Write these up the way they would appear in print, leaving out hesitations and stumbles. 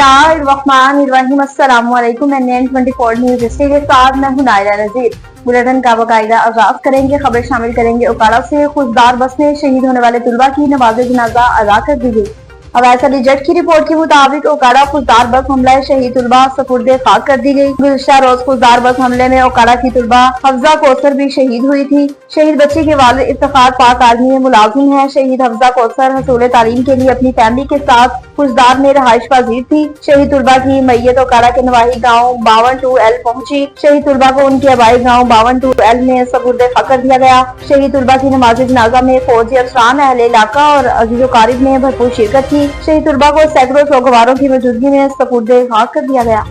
बिस्मिल्लाहिर्रहमानिर्रहीम। अस्सलामुअलैकुम। NN24 news के साथ मैं हूं नायरा नज़ीर। बुलेटिन का बाकायदा आगाज करेंगे। खबर शामिल करेंगे उकाड़ा से खुशदार बस में शहीद होने वाले तुलबा की नमाज़ जनाजा अदा कर दी गई। अवैस अली जट की रिपोर्ट के मुताबिक ओकाड़ा खुशदार बस हमला शहीद तुलबा सपुर्दे खाक कर दी गई। गुज़श्ता रोज खुशदार बस हमले में ओकाड़ा की तुलबा हफ्जा कौसर भी शहीद हुई थी। शहीद बच्ची के वालिद इफ्तिखार पाक आर्मी में मुलाजिम है। शहीद हफ्जा कौसर हसूल तालीम के लिए अपनी फैमिली के साथ खुशदार में रहाइश पजीर थी। शहीद तुलबा की मैयत ओकाड़ा के नवाही गाँव 52L पहुंची। शहीद तुलबा को उनके आबाई गाँव 52L में सपुर्दे खाक कर दिया गया। शहीद तुलबा की नमाज जनाजा में फौजी अफसरान, अहले इलाका और अजीज़ो कारिब ने भरपूर शिरकत की। शहीद तुलबा को सैकड़ों सोगवारों की मौजूदगी में सपुर्दे खाक कर दिया गया।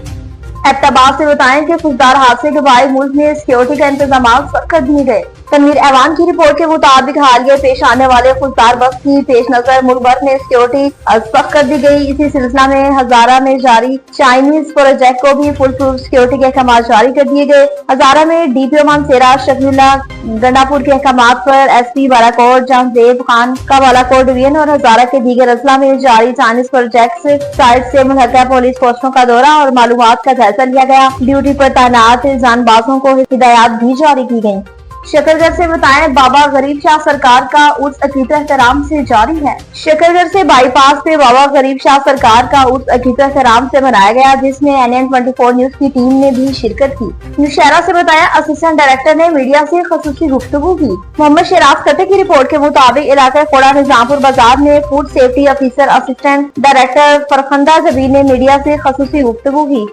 एबटाबाद से बताएं कि खुशदार हादसे के बाद मुल्क में सिक्योरिटी का इंतजाम सख्त कर दिए गए। तनवीर ऐवान की रिपोर्ट के मुताबिक हालिया पेश आने वाले खुशदार बस की पेश नजर मुल्क भर में सिक्योरिटी सख्त कर दी गई। इसी सिलसिला में हजारा में जारी चाइनीज प्रोजेक्ट को भी फुल प्रूफ सिक्योरिटी के अहकाम जारी कर दिए गए। हजारा में DPO मानसेरा शकीला गंडापुर के अहकाम पर SP बालाकोट जहांजेब खान का बालाकोट डिवीजन और हजारा के दीगर अजला में जारी चाइनीज प्रोजेक्ट साइट से मुल्हका पुलिस पोस्टों का दौरा और मालूमात का जायजा लिया गया। ड्यूटी पर तैनात जानबाजों को हिदायत भी जारी की गयी। शकरगढ़ से बताएं बाबा गरीब शाह सरकार का उर्स अकीदत एहतराम से जारी है। शकरगढ़ से बाईपास पे बाबा गरीब शाह सरकार का उर्स अकीदत एहतराम से मनाया गया, जिसमें NN24 न्यूज की टीम ने भी शिरकत की। नौशहरा से बताया असिस्टेंट डायरेक्टर ने मीडिया से खसूसी गुफ्तगू की। मोहम्मद शराफ कटे की रिपोर्ट के मुताबिक इलाका कोड़ा निजामपुर बाजार में food safety officer assistant director Farkhanda Jabir ने मीडिया से खसूसी गुफ्तगू की।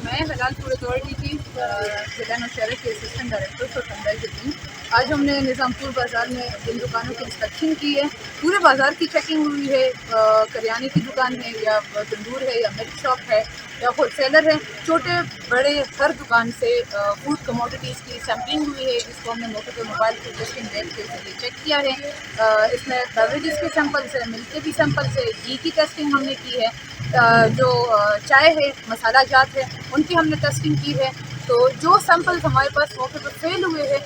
मैं हलाल फूड अथॉरिटी की जिला नौशहरा की असिस्टेंट डायरेक्टर फरखंदा जबीर। आज हमने निज़ामपुर बाज़ार में जिन दुकानों की इंस्पेक्शन की है, पूरे बाज़ार की चेकिंग हुई है। करियाने की दुकान है या तंदूर है या मिल्क शॉप है या होलसेलर है, छोटे बड़े हर दुकान से फूड कमोडिटीज़ की सैम्पलिंग हुई है, जिसको हमने मौके पर मोबाइल फूड टेस्टिंग लैब के जरिए चेक किया है। इसमें बेवरेजेस के सैंपल्स है, मिल्क के भी सैंपल्स है, घी की टेस्टिंग हमने की है, जो चाय है, मसाला जात है, उनकी हमने टेस्टिंग की है। तो जो सैंपल्स हमारे पास मौके पर फेल हुए हैं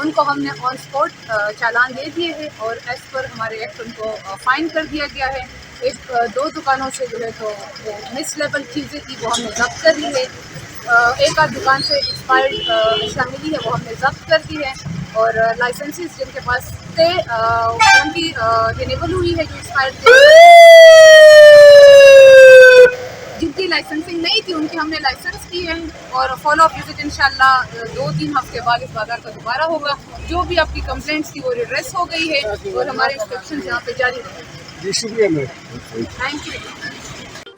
उनको हमने ऑन स्पॉट चालान दे दिए हैं और एज पर हमारे एक्ट उनको फाइन कर दिया गया है। एक दो दुकानों से जो है तो वो मिस लेवल चीज़ें थी वो हमने जब्त कर ली है। एक आध दुकान से एक्सपायर्ड अशिया मिली है वो हमने जब्त कर दी है और लाइसेंसेस जिनके पास थे उनकी रिन्यूअल हुई है, जो एक्सपायर्ड थे। जिनकी लाइसेंसिंग नहीं थी उनकी हमने लाइसेंस की है और फॉलो अप विजिट इंशाल्लाह 2-3 हफ्ते बाद इस बाजार का दोबारा होगा। जो भी आपकी कंप्लेंट्स थी वो रिड्रेस हो गई है और हमारे इंस्पेक्शन यहाँ पे जारी रहेंगे। शुक्रिया, थैंक यू।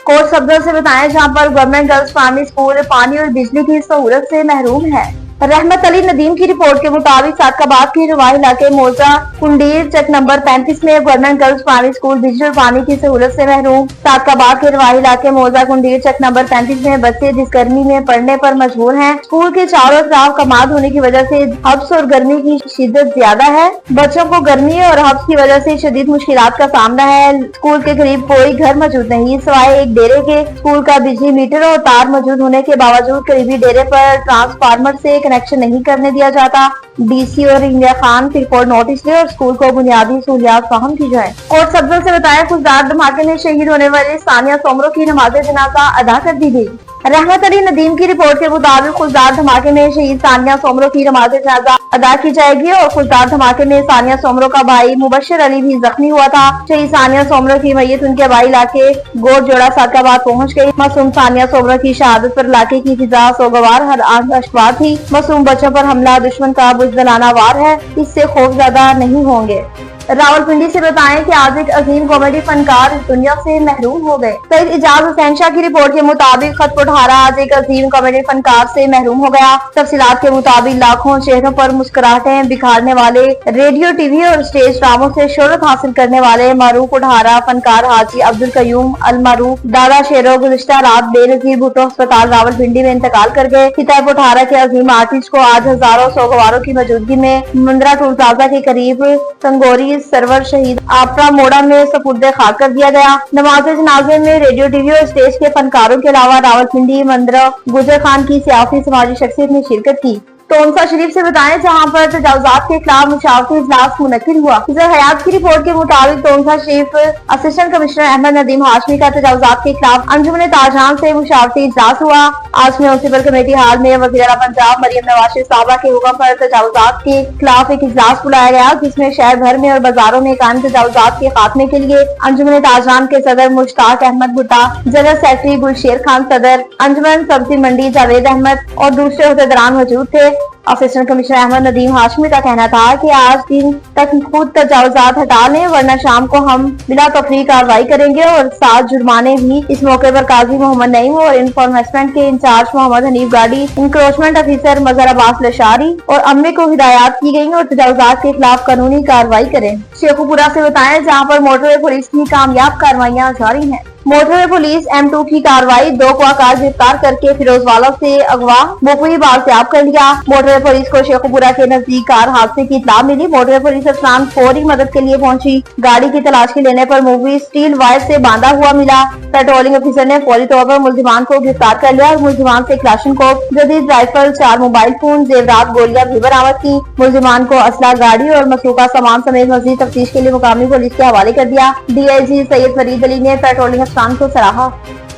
कोट सब्जा से बताएं जहां पर गवर्नमेंट गर्ल्स प्राइमरी स्कूल पानी और बिजली की सहूलत से महरूम है। रहमत अली नदीम की रिपोर्ट के मुताबिक सादकाबाद के रवाही इलाके मौजा कुंडीर चेक नंबर 35 में गवर्नमेंट गर्ल्स प्राइमरी स्कूल बिजली और पानी की सहूलत से महरूम। सादकाबाद के रवाही इलाके मौजा कुंडीर चेक नंबर 35 में बच्चे जिस गर्मी में पढ़ने पर मजबूर हैं। स्कूल के चारों तरफ कमाद होने की वजह से हब्स और गर्मी की शिद्दत ज्यादा है। बच्चों को गर्मी और हब्स की वजह से शदीद मुश्किलात का सामना है। स्कूल के करीब कोई घर मौजूद नहीं सिवाय एक डेरे के। स्कूल का बिजली मीटर और तार मौजूद होने के बावजूद करीबी डेरे पर ट्रांसफार्मर से कनेक्शन नहीं करने दिया जाता। DC और इंडिया खान रिपोर्ट नोटिस ले और स्कूल को बुनियादी सहूलियात फराहम की जाए। कोट सब्जा से बताया खुशदार धमाके में शहीद होने वाले सानिया सोमरो की नमाज जनाजा अदा कर दी गई। रहमत अली नदीम की रिपोर्ट के मुताबिक खुशदार धमाके में शहीद सानिया सोमरो की नमाज जनाजा अदा की जाएगी और खुशदार धमाके में सानिया सोमरो का भाई मुबशर अली भी जख्मी हुआ था। शहीद सानिया सोमरो की मैयत उनके भाई इलाके गोट जोड़ा सादकाबाद पहुँच गयी। मासूम सानिया सोमरो की शहादत पर इलाके की फिजा सोगवार हर आंख अशवार थी। मासूम बच्चों पर हमला दुश्मन का बुज़दिलाना वार है, इससे खौफज़दा नहीं होंगे। रावलपिंडी से बताएं कि आज एक अजीम कॉमेडी फनकार इस दुनिया से महरूम हो गए। सईद इजाज हुसैन शाह की रिपोर्ट के मुताबिक खतपुठारा आज एक अजीम कॉमेडी फनकार से महरूम हो गया। तफसीलात के मुताबिक लाखों चेहरों पर मुस्कुराहटें बिखारने वाले, रेडियो टीवी और स्टेज ड्रामों से शोहरत हासिल करने वाले मारूफ उठारा फनकार हाजी अब्दुल कयूम अल मारूफ दादा शेरो गुज़िश्ता रात बेनज़ीर भुट्टो अस्पताल रावलपिंडी में इंतकाल कर गए। खितापुठारा के अजीम आर्टिस्ट को आज हजारों सोगवारों की मौजूदगी में मुंद्रा टूल प्लाजा के करीब संगोरी सरवर शहीद आपरा मोड़ा में सपुर्दे खाक कर दिया गया। नमाज जनाजे में रेडियो टीवी और स्टेज के फनकारों के अलावा रावलपिंडी मंदरा गुजर खान की सियासी समाजी शख्सियत ने शिरकत की। टोंसा शरीफ से बताएं, जहां पर तजावुजात के खिलाफ मुशावरती इजलास मुनक्किद हुआ। हयात की रिपोर्ट के मुताबिक टोंसा शरीफ असिस्टेंट कमिश्नर अहमद नदीम हाशमी का तजावुजात के खिलाफ अंजुमन ताजरान से मुशावरती इजलास हुआ। आज म्युनिसिपल कमेटी हाल में वज़ीर आला पंजाब मरियम नवाज साहबा के हुक्म पर तजावुजात के खिलाफ एक इजलास बुलाया गया, जिसमें शहर भर में और बाजारों में कायम तजावुजात के खात्मे के लिए अंजुमन ताजरान के सदर मुश्ताक अहमद भुट्टा, जनरल सेक्रेटरी गुलशेर खान सदर, अंजुमन सब्जी मंडी जावेद अहमद और दूसरे अहदेदारान मौजूद थे। असिस्टेंट कमिश्नर अहमद नदीम हाशमी का कहना था कि आज दिन तक खुद तजावुजात हटा लें, वरना शाम को हम बिला तफरीक कार्रवाई करेंगे और 7 जुर्माने भी। इस मौके पर काजी मोहम्मद नईम और इन्फॉर्मेंट के इंचार्ज मोहम्मद हनीफ गाड़ी, इंक्रोचमेंट ऑफिसर मजहर अब्बास लशारी और अम्मे को हिदायत की गयी और तजावुजात के खिलाफ कानूनी कार्रवाई करें। शेखुपुरा से बताएं, जहाँ पर मोटरवे पुलिस की कामयाब कार्रवाइयाँ जारी हैं। मोटरवे पुलिस M2 की कार्रवाई 2 को कार गिरफ्तार करके फिरोजवाला से अगवा मोपुई बाग से आप कर लिया। मोटरवे पुलिस को शेखुपुरा के नजदीक कार हादसे की इत्तला मिली। मोटरवे पुलिस अफसरान फौरी मदद के लिए पहुंची। गाड़ी की तलाशी लेने पर मोपुई स्टील वायर से बांधा हुआ मिला। पेट्रोलिंग ऑफिसर ने फौरी तौर पर मुलजिमान को गिरफ्तार कर लिया और मुलजिमान से क्लाशनकोफ, जदीद राइफल, 4 मोबाइल फोन, जेवरात, गोलियां भी बरामद की। मुलजिमान को असला, गाड़ी और मसरूका सामान समेत मजीद तफ्तीश के लिए मुकामी पुलिस के हवाले कर दिया। DIG सैयद फरीद अली ने पेट्रोलिंग अफसरान को सराहा।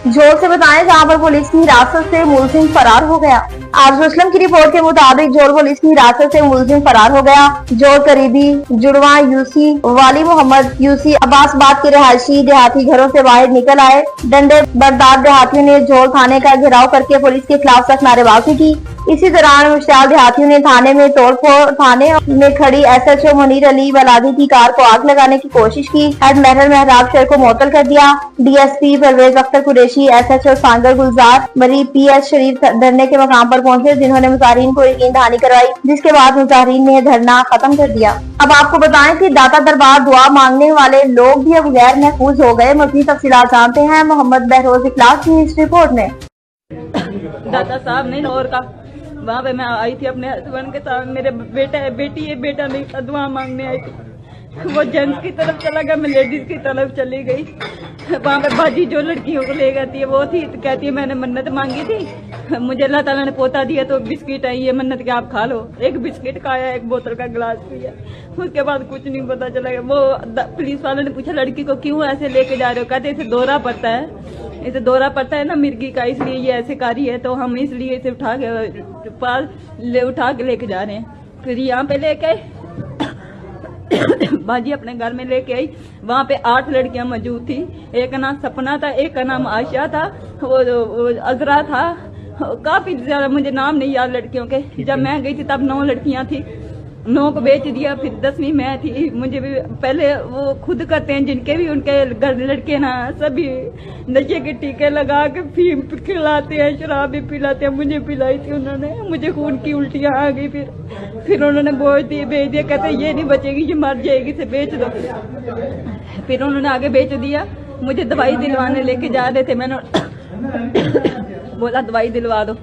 जोर से बताएं, जहां पर पुलिस की हिरासत से मुलजिम फरार हो गया। आरज़ू असलम की रिपोर्ट के मुताबिक जोर पुलिस की हिरासत से मुलजिम फरार हो गया। जोर करीबी जुड़वा यूसी वाली मोहम्मद यूसी अब्बासबाद के रहायशी देहाती घरों से बाहर निकल आए। डंडे बरदार देहातियों ने जोर थाने का घेराव करके पुलिस के खिलाफ सख्त नारेबाजी की। इसी दौरान मुश्ताल देहातियों ने थाने में तोड़फोड़, थाने में खड़ी SHO मुनीर अली वलादी की कार को आग लगाने की कोशिश की। हेड महरल मेहराब शर को मुअत्तल कर दिया। DSP परवेज अख्तर कुरैशी, SHO सांगर गुलजार मरी PS शरीफ धरने के मकाम पर पहुंचे, जिन्होंने मुजाहिरीन को यकीन दहानी करवाई, जिसके बाद मुजाहिरीन ने धरना खत्म कर दिया। अब आपको बताएं कि दाता दरबार दुआ मांगने वाले लोग भी अब गैर महफूज हो गए। मज़ीद तफसीलात जानते हैं मोहम्मद बहरोज इखलास की इस रिपोर्ट में। दादा साहब नहीं और का वहाँ पे मैं आई थी अपने हस्बैंड के साथ। मेरे बेटा नहीं था, दुआ मांगने आई थी। वो जेंट्स की तरफ चला गया, मैं लेडीज की तरफ चली गई। वहाँ पे बाजी जो लड़कियों को ले जाती है वो थी, तो कहती है मैंने मन्नत मांगी थी, मुझे अल्लाह ताला ने पोता दिया तो बिस्किट आई है मन्नत के आप खा लो। एक बिस्किट खाया, एक बोतल का गिलास पिया, उसके बाद कुछ नहीं पता चला। वो पुलिस वालों ने पूछा लड़की को क्यों ऐसे लेके जा रहे हो, कहते इसे दौरा पड़ता है, इसे दौरा पड़ता है ना मिर्गी का, इसलिए ये ऐसे कारी है, तो हम इसलिए इसे उठा के लेके जा रहे हैं। फिर यहाँ पे लेके बाजी अपने घर में लेके आई। वहाँ पे 8 लड़कियां मौजूद थी। एक का नाम सपना था, एक का नाम आयशा था, वो अजरा था, काफी ज्यादा मुझे नाम नहीं याद लड़कियों के। जब मैं गई थी तब 9 लड़कियां थी, 9 को बेच दिया। फिर 10वीं मैं थी। मुझे भी पहले वो खुद करते हैं जिनके भी उनके घर लड़के ना सभी नशे के टीके लगा के फीम खिलाते हैं, शराब भी पिलाते हैं। मुझे पिलाई थी उन्होंने, मुझे खून की उल्टियाँ आ गई। फिर उन्होंने बेच दिया, कहते ये नहीं बचेगी, ये मर जाएगी, इसे बेच दो। फिर उन्होंने आगे बेच दिया। मुझे दवाई दिलवाने लेके जा रहे थे, मैंने बोला दवाई दिलवा दो,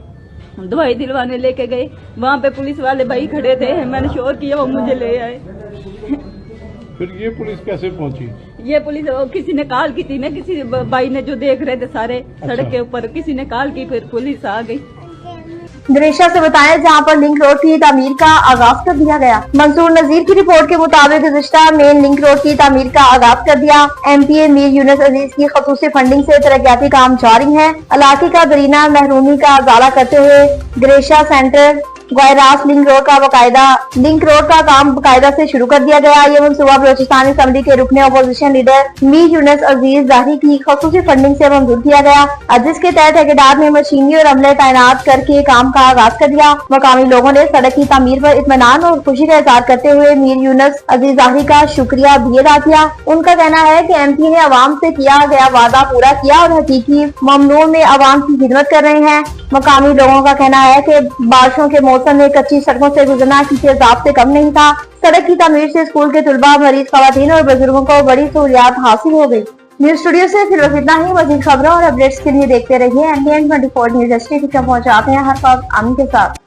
दवाई दिलवाने लेके गए। वहाँ पे पुलिस वाले भाई खड़े थे, मैंने शोर किया, वो मुझे ले आए। फिर ये पुलिस कैसे पहुंची? ये पुलिस किसी ने कॉल की थी ना, किसी भाई ने जो देख रहे थे सारे सड़क के ऊपर, किसी ने कॉल की, फिर पुलिस आ गई। दरेशा से बताया, जहां पर लिंक रोड की तामीर का आगाज कर दिया गया। मंसूर नजीर की रिपोर्ट के मुताबिक गुज़िश्ता मेन लिंक रोड की तामीर का आगाज कर दिया। MPA मीर यूनुस अजीज की खसूसी फंडिंग से तरक्याती काम जारी है। इलाके का दरीना महरूमी का उजाला करते हुए दरेशा सेंटर गैरास लिंक रोड का काम बाकायदा से शुरू कर दिया गया। ये मनसूबा बलोचिस्तान असेंबली के रुकने अपोजिशन लीडर मीर यूनुस अजीज जाहिरी की खसूसी फंडिंग से मंजूर किया गया, जिसके तहत ठेकेदार ने मशीनी और अमले तैनात करके काम का आगाज कर दिया। मकामी लोगों ने सड़क की तामीर पर इत्मीनान और खुशी का इजहार करते हुए मीर यूनुस अजीज जाहिरी का शुक्रिया भी अदा किया। उनका कहना है कि MP ने अवाम से किया गया वादा पूरा किया और हकीकी ममनून में अवाम की खिदमत कर रहे हैं। मकामी लोगों का कहना है कि बारिशों के मौसम में कच्ची सड़कों से गुजरना किसी हिसाब से कम नहीं था। सड़क की तामीर से स्कूल के तुलबा, मरीज, खवातीन और बुजुर्गों को बड़ी सहूलियात हासिल हो गई। न्यूज स्टूडियो से फिर बस इतना ही। मजीद खबरों और अपडेट्स के लिए देखते रहिए NDN 24 न्यूज। पहुंचाते हैं हर वक्त आमी के साथ।